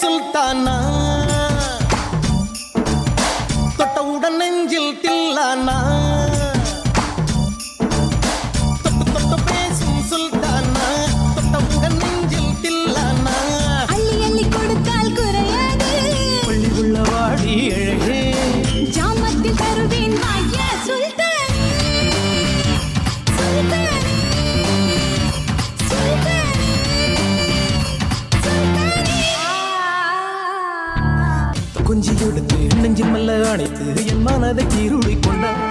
சுல்தானா தொட்டவுடன் நெஞ்சில் தில்லானா தொட்டு தொட்டு பேசும் சுல்தானா தொட்டவுடன் நெஞ்சில் தில்லானா அள்ளி அள்ளி கொடுத்தால் குறையாது பள்ளி உள்ள வாடி அழகே ஜாமத்தில் தருவேன் வாயா சுல்தானே சுல்தானே சுல்தானே சுல்தானே கொஞ்சி எடுத்து நெஞ்சில் மெல்ல அணைத்து என் மனதை கீருளி கொண்டார்